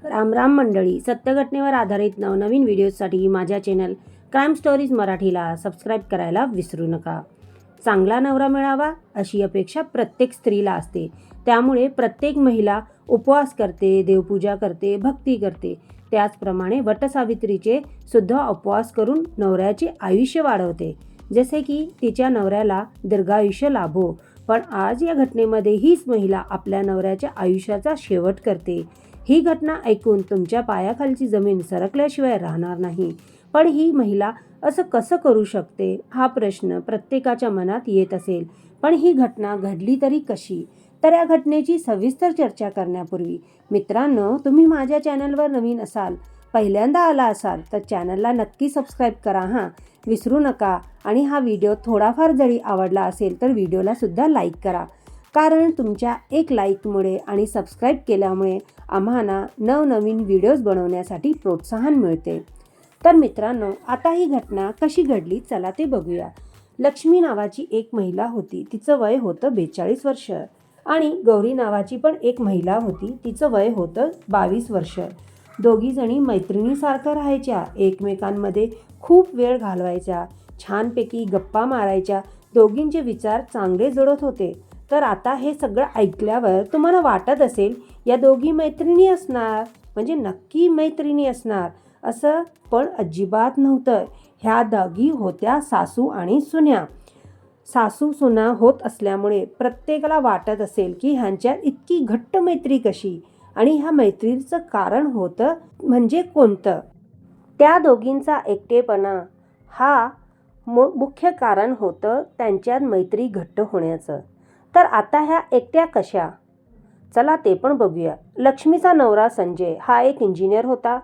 राम राम मंडळी, सत्य घटनेवर आधारित नवनवीन व्हिडिओजसाठी माझ्या चॅनल क्राईम स्टोरीज मराठीला सबस्क्राईब करायला विसरू नका. चांगला नवरा मिळावा अशी अपेक्षा प्रत्येक स्त्रीला असते. त्यामुळे प्रत्येक महिला उपवास करते, देवपूजा करते, भक्ती करते. त्याचप्रमाणे वटसावित्रीचे सुद्धा उपवास करून नवऱ्याचे आयुष्य वाढवते, जसे की तिच्या नवऱ्याला दीर्घायुष्य लाभो. पण आज या घटनेमध्ये हीच महिला आपल्या नवऱ्याच्या आयुष्याचा शेवट करते. ही घटना ऐकून तुमच्या पायाखालची जमीन सरकल्याशिवाय राहणार नाही. पण ही महिला असं कसं करू शकते हा प्रश्न प्रत्येकाच्या मनात येत असेल. पण ही घटना घडली तरी कशी? तर या घटनेची सविस्तर चर्चा करण्यापूर्वी मित्रांनो, तुम्ही माझ्या चॅनलवर नवीन असाल, पहिल्यांदा आला असाल तर चॅनलला नक्की सबस्क्राईब करा हां, विसरू नका. आणि हा व्हिडिओ थोडाफार जरी आवडला असेल तर व्हिडिओला सुद्धा लाईक करा, कारण तुमच्या एक लाईकमुळे आणि सबस्क्राईब केल्यामुळे आम्हाला नवनवीन व्हिडिओज बनवण्यासाठी प्रोत्साहन मिळते. तर मित्रांनो, आता ही घटना कशी घडली चला ते बघूया. लक्ष्मी नावाची एक महिला होती, तिचं वय होतं 42 वर्ष. आणि गौरी नावाची पण एक महिला होती, तिचं वय होतं 22 वर्ष. दोघीजणी मैत्रिणीसारखं राहायच्या, एकमेकांमध्ये खूप वेळ घालवायच्या, छानपैकी गप्पा मारायच्या. दोघींचे विचार चांगले जुळत होते. तर आता हे सगळं ऐकल्यावर तुम्हाला वाटत असेल या दोघी मैत्रिणी असणार, म्हणजे नक्की मैत्रिणी असणार असं, पण अजिबात नव्हतं. ह्या दोघी होत्या सासू आणि सुन्या. सासू सुना होत असल्यामुळे प्रत्येकाला वाटत असेल की ह्यांच्यात इतकी घट्ट मैत्री कशी, आणि ह्या मैत्रीचं कारण होतं म्हणजे कोणतं? त्या दोघींचा एकटेपणा हा मुख्य कारण होतं त्यांच्यात मैत्री घट्ट होण्याचं. तर आता ह्या एकट्या कशा? चला ते पण बघूया. लक्ष्मीचा नवरा संजय हा एक इंजिनियर होता.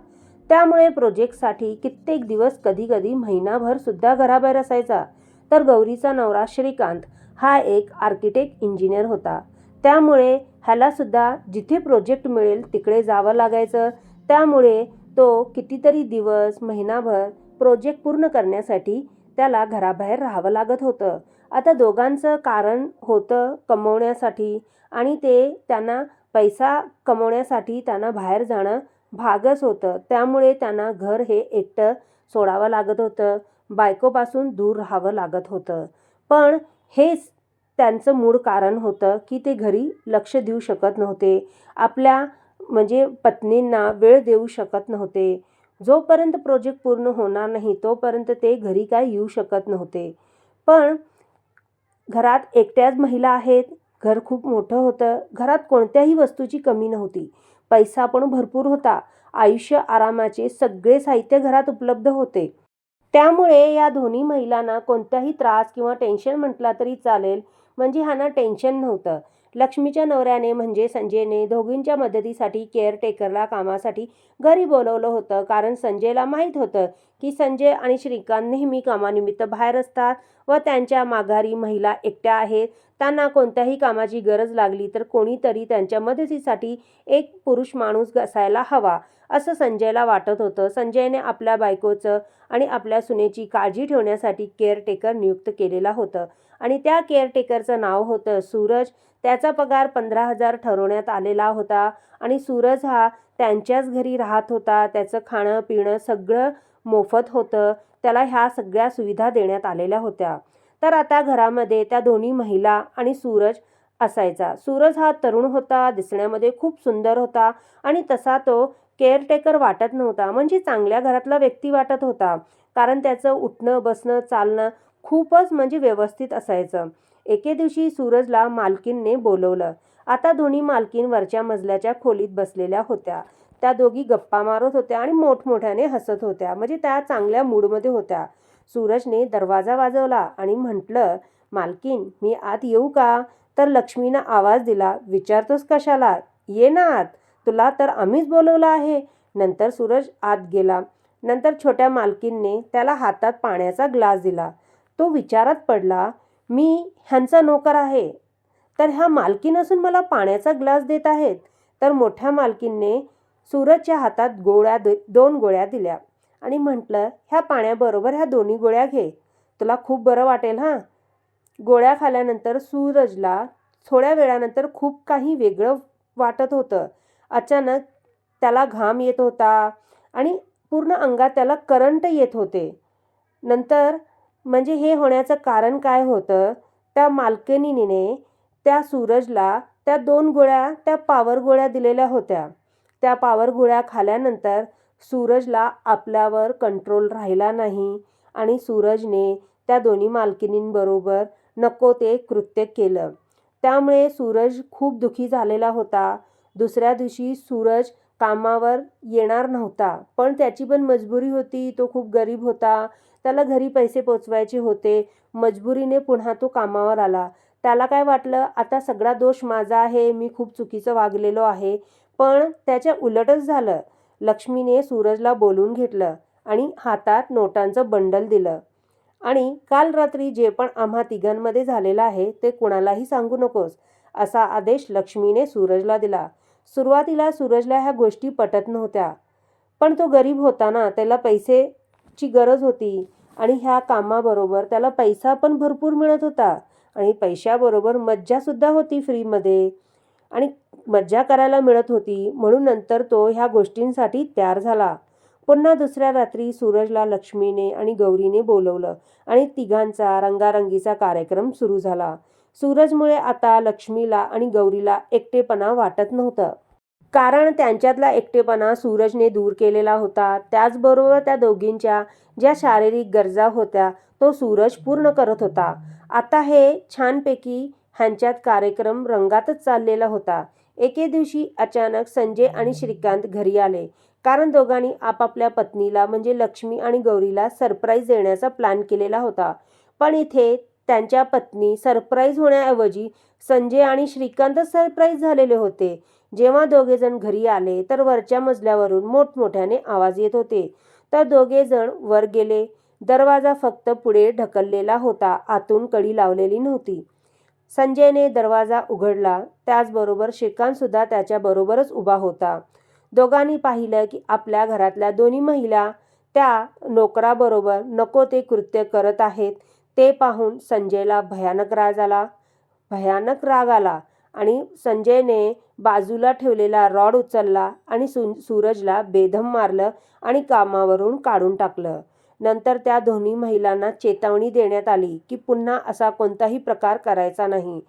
त्यामुळे प्रोजेक्टसाठी कित्येक दिवस, कधी कधी महिनाभर सुद्धा घराबाहेर असायचा. तर गौरीचा नवरा श्रीकांत हा एक आर्किटेक्ट इंजिनियर होता. त्यामुळे ह्याला सुद्धा जिथे प्रोजेक्ट मिळेल तिकडे जावं लागायचं. त्यामुळे तो कितीतरी दिवस, महिनाभर प्रोजेक्ट पूर्ण करण्यासाठी त्याला घराबाहेर राहावं लागत होतं. आता दोघांचं कारण होतं कमवण्यासाठी, आणि ते त्यांना पैसा कमवण्यासाठी त्यांना बाहेर जाणं भागच होतं. त्यामुळे त्यांना घर हे एकटं सोडावं लागत होतं, बायकोपासून दूर राहावं लागत होतं. पण हेच त्यांचं मूळ कारण होतं की ते घरी लक्ष देऊ शकत नव्हते, आपल्या म्हणजे पत्नींना वेळ देऊ शकत नव्हते. जोपर्यंत प्रोजेक्ट पूर्ण होणार नाही तोपर्यंत ते घरी काय येऊ शकत नव्हते. पण घरात एकट्याच महिला आहेत, घर खूप मोठं होतं, घरात कोणत्याही वस्तूची कमी नव्हती, पैसा पण भरपूर होता, आयुष्य आरामाचे सगळे साहित्य घरात उपलब्ध होते. त्यामुळे या दोन्ही महिलांना कोणताही त्रास किंवा टेन्शन म्हटला तरी चालेल, म्हणजे ह्यांना टेन्शन नव्हतं. लक्ष्मीच्या नवऱ्याने म्हणजे संजयने दोघींच्या मदतीसाठी केअरटेकरला कामासाठी घरी बोलवलं होतं, कारण संजयला माहीत होतं की संजय आणि श्रीकांत नेहमी कामानिमित्त बाहेर असतात व त्यांच्या माघारी महिला एकट्या आहेत. त्यांना कोणत्याही कामाची गरज लागली तर कोणीतरी त्यांच्या मदतीसाठी एक पुरुष माणूस असायला हवा असं संजयला वाटत होतं. संजयने आपल्या बायकोचं आणि आपल्या सुनेची काळजी ठेवण्यासाठी केअरटेकर नियुक्त केलेला होतं, आणि त्या केअरटेकरचं नाव होतं सूरज. त्याचा पगार 15,000 ठरवण्यात आलेला होता, आणि सूरज हा त्यांच्याच घरी राहत होता. त्याचं खाणं पिणं सगळं मोफत होतं, त्याला ह्या सगळ्या सुविधा देण्यात आलेल्या होत्या. तर आता घरामध्ये त्या दोन्ही महिला आणि सूरज असायचा. सूरज हा तरुण होता, दिसण्यामध्ये खूप सुंदर होता, आणि तसा तो केअरटेकर वाटत नव्हता, म्हणजे चांगल्या घरातला व्यक्ती वाटत होता, कारण त्याचं उठणं बसणं चालणं खूपच म्हणजे व्यवस्थित असायचं. एके दिवशी सूरजला मालकीनने बोलवलं. आता दोन्ही मालकीन वरच्या मजल्याच्या खोलीत बसलेल्या होत्या. त्या दोघी गप्पा मारत होत्या आणि मोठमोठ्याने हसत होत्या, म्हणजे त्या चांगल्या मूडमध्ये होत्या. सूरजने दरवाजा वाजवला आणि म्हटलं, मालकीन मी आत येऊ का? तर लक्ष्मीनं आवाज दिला, विचारतोस कशाला, ये ना आत, तुला तर आम्हीच बोलवलं आहे. नंतर सूरज आत गेला. नंतर छोट्या मालकीनने त्याला हातात पाण्याचा ग्लास दिला. तो विचारात पडला, मी ह्यांचा नोकर आहे, तर ह्या मालकीन असून मला पाण्याचा ग्लास देत आहेत. तर मोठ्या मालकीनने सूरजच्या हातात 2 गोळ्या दिल्या आणि म्हटलं, ह्या पाण्याबरोबर ह्या दोन्ही गोळ्या घे, तुला खूप बरं वाटेल हां. गोळ्या खाल्ल्यानंतर सूरजला थोड्या वेळानंतर खूप काही वेगळं वाटत होतं. अचानक त्याला घाम येत होता आणि पूर्ण अंगात त्याला करंट येत होते. नंतर म्हणजे हे होण्याचं कारण काय होतं, त्या मालकिणीने त्या सूरजला त्या 2 गोळ्या, त्या पॉवर गोळ्या दिलेल्या होत्या. त्या पॉवर गोळ्या खाल्ल्यानंतर सूरजला आपल्यावर कंट्रोल राहिला नाही आणि सूरजने त्या दोन्ही मालकिणींबरोबर नको ते कृत्य केलं. त्यामुळे सूरज खूप दुःखी झालेला होता. दुसऱ्या दिवशी सूरज कामावर येणार नव्हता, पण त्याची पण मजबुरी होती. तो खूप गरीब होता. त्याला घरी पैसे पोचवायचे होते. मजबुरीने पुन्हा तो कामावर आला. त्याला काय वाटलं, आता सगळा दोष माझा आहे, मी खूप चुकीचं वागलेलो आहे. पण त्याच्या उलटच झालं. लक्ष्मीने सूरजला बोलून घेतलं आणि हातात नोटांचं बंडल दिलं आणि काल रात्री जे पण आम्हा तिघांमध्ये झालेलं आहे ते कुणालाही सांगू नकोस, असा आदेश लक्ष्मीने सूरजला दिला. सुरुवातीला सूरजला ह्या गोष्टी पटत नव्हत्या, पण तो गरीब होता ना, त्याला पैसेची गरज होती आणि ह्या कामाबरोबर त्याला पैसा पण भरपूर मिळत होता आणि पैशाबरोबर मज्जासुद्धा होती फ्रीमध्ये आणि मज्जा करायला मिळत होती. म्हणून नंतर तो ह्या गोष्टींसाठी तयार झाला. पुन्हा दुसऱ्या रात्री सूरजला लक्ष्मीने आणि गौरीने बोलवलं आणि तिघांचा रंगारंगीचा कार्यक्रम सुरू झाला. सूरजमुळे आता लक्ष्मीला आणि गौरीला एकटेपणा वाटत नव्हतं, कारण त्यांच्यातला एकटेपणा सूरजने दूर केलेला होता. त्याचबरोबर त्या दोघींच्या ज्या शारीरिक गरजा होत्या तो सूरज पूर्ण करत होता. आता हे छानपैकी ह्यांच्यात कार्यक्रम रंगातच चाललेला होता. एके दिवशी अचानक संजय आणि श्रीकांत घरी आले, कारण दोघांनी आपापल्या पत्नीला म्हणजे लक्ष्मी आणि गौरीला सरप्राईज देण्याचा प्लॅन केलेला होता. पण इथे त्यांच्या पत्नी सरप्राईज होण्याऐवजी संजय आणि श्रीकांतच सरप्राईज झालेले होते. जेव्हा दोघेजण घरी आले तर वरच्या मजल्यावरून मोठमोठ्याने आवाज येत होते. तर दोघेजण वर गेले. दरवाजा फक्त पुढे ढकललेला होता, आतून कडी लावलेली नव्हती. संजयने दरवाजा उघडला. त्याचबरोबर श्रीकांत सुद्धा त्याच्याबरोबरच उभा होता. दोघांनी पाहिलं की आपल्या घरातल्या दोन्ही महिला त्या नोकराबरोबर नको ते कृत्य करत आहेत. ते पाहून संजयला भयानक राग आला आणि संजयने बाजूला ठेवलेला रॉड उचलला आणि सूरजला बेदम मारलं आणि कामावरून काढून टाकलं. नंतर त्या दोन्ही महिलांना चेतावणी देण्यात आली की पुन्हा असा कोणताही प्रकार करायचा नाही.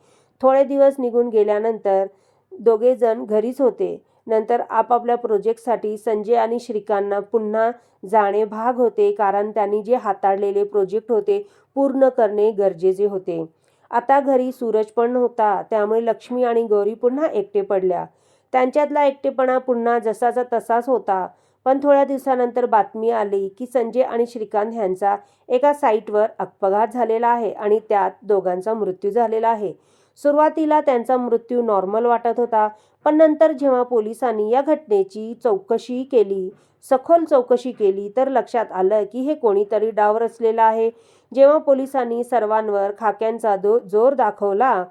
थोडे दिवस निघून गेल्यानंतर दोघेजण घरीच होते. नंतर आपापल्या प्रोजेक्टसाठी संजय आणि श्रीकांतना पुन्हा जाणे भाग होते, कारण त्यांनी जे हाताळलेले प्रोजेक्ट होते पूर्ण करणे गरजेचे होते. आता घरी सूरज पण नव्हता, त्यामुळे लक्ष्मी आणि गौरी पुन्हा एकटे पडल्या. त्यांच्यातला एकटेपणा पुन्हा जसाचा तसाच होता. पण थोड्या दिवसानंतर बातमी आली की संजय आणि श्रीकांत ह्यांचा एका साईटवर अपघात झालेला आहे आणि त्यात दोघांचा मृत्यू झालेला आहे. सुरुवातीला त्यांचा मृत्यू नॉर्मल वाटत होता, पण नंतर जेव्हा पोलिसांनी या घटनेची सखोल चौकशी केली तर लक्षात आलं की हे कोणीतरी डाव रचलेला आहे. जेव्हा पोलिसांनी सर्वांवर खाक्यांचा जोर दाखवला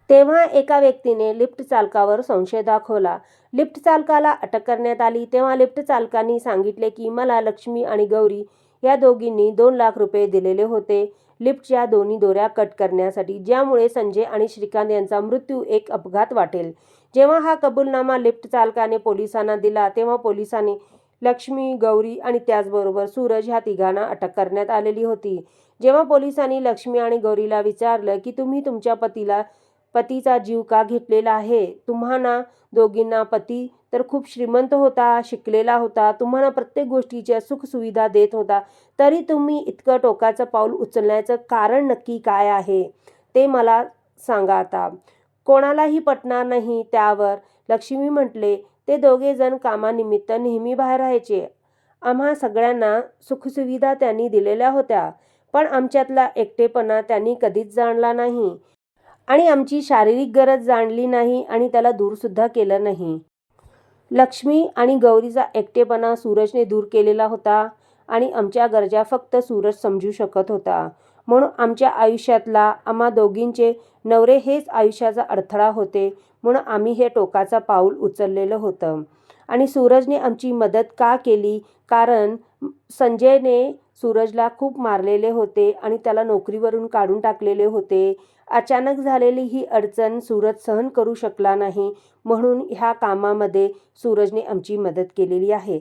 तेव्हा एका व्यक्तीने लिफ्ट चालकावर संशय दाखवला. लिफ्ट चालकाला अटक करण्यात आली. तेव्हा लिफ्ट चालकांनी सांगितले की मला लक्ष्मी आणि गौरी या दोघींनी 2 लाख रुपये दिलेले होते लिफ्टच्या दोन्ही दोऱ्या कट करण्यासाठी, ज्यामुळे संजय आणि श्रीकांत यांचा मृत्यू एक अपघात वाटेल. जेव्हा हा कबूलनामा लिफ्ट चालकाने पोलिसांना दिला तेव्हा पोलिसांनी लक्ष्मी, गौरी आणि त्याचबरोबर सूरज ह्या तिघांना अटक करण्यात आलेली होती. जेव्हा पोलिसांनी लक्ष्मी आणि गौरीला विचारलं की तुम्ही तुमच्या पतीचा जीव का घेतलेला आहे, तुम्हाला दोघींना पती तर खूप श्रीमंत होता, शिकलेला होता, तुम्हाला प्रत्येक गोष्टीच्या सुखसुविधा देत होता, तरी तुम्ही इतकं टोकाचं पाऊल उचलण्याचं कारण नक्की काय आहे ते मला सांगा. आता कोणालाही पटणार नाही. त्यावर लक्ष्मी म्हटले, ते दोघेजण कामानिमित्त नेहमी बाहेर राहायचे. आम्हा सगळ्यांना सुखसुविधा त्यांनी दिलेल्या होत्या, पण आमच्यातला एकटेपणा त्यांनी कधीच जाणला नाही आणि आमची शारीरिक गरज जाणली नाही आणि त्याला दूरसुद्धा केलं नाही. लक्ष्मी आणि गौरीचा एकटेपणा सूरजने दूर केलेला होता आणि आमच्या गरजा फक्त सूरज समजू शकत होता. म्हणून आमच्या आयुष्यातला आम्हा दोघींचे नवरे हेच आयुष्याचा अडथळा होते, म्हणून आम्ही हे टोकाचं पाऊल उचललेलं होतं. आणि सूरजने आमची मदत का केली, कारण संजयने सूरजला खूप मारलेले होते आणि त्याला नोकरीवरून काढून टाकलेले होते अचानक झालेली ही अडचण सूरज सहन करू शकला नाही, म्हणून ह्या कामामध्ये सूरजने आमची मदत केलेली आहे.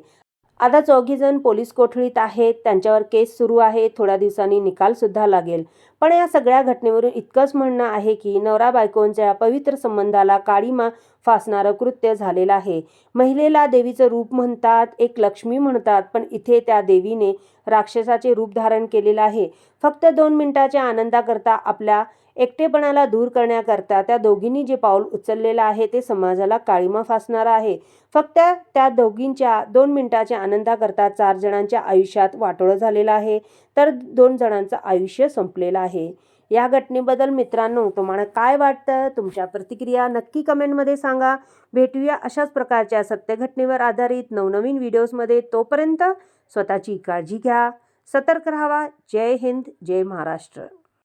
आता 4घी जण पोलीस कोठडीत आहेत, त्यांच्यावर केस सुरू आहे. थोड्या दिवसांनी निकाल सुद्धा लागेल. पण या सगळ्या घटनेवरून इतकंच म्हणणं आहे की नवरा बायकोंच्या पवित्र संबंधाला काळीमा फासणारं कृत्य झालेलं आहे. महिलेला देवीचं रूप म्हणतात, एक लक्ष्मी म्हणतात, पण इथे त्या देवीने राक्षसाचे रूप धारण केलेलं आहे. फक्त 2 मिनिटाच्या आनंदाकरता, आपल्या एकटेपणाला दूर करण्याकरता त्या दोघींनी जे पाऊल उचललेलं आहे ते समाजाला काळीमा फासणारं आहे. फक्त त्या दोघींच्या 2 मिनिटाच्या आनंदाकरता 4 जणांच्या आयुष्यात वाटोळं झालेलं आहे, तर 2 जणांचं आयुष्य संपलेलं आहे. या घटनेबद्दल मित्रांनो तुम्हाला काय वाटतं? तुमच्या प्रतिक्रिया नक्की कमेंटमध्ये सांगा. भेटूया अशाच प्रकारच्या सत्य घटनेवर आधारित नवनवीन व्हिडिओजमध्ये. तोपर्यंत स्वतःची काळजी घ्या, सतर्क राहावा. जय हिंद, जय महाराष्ट्र.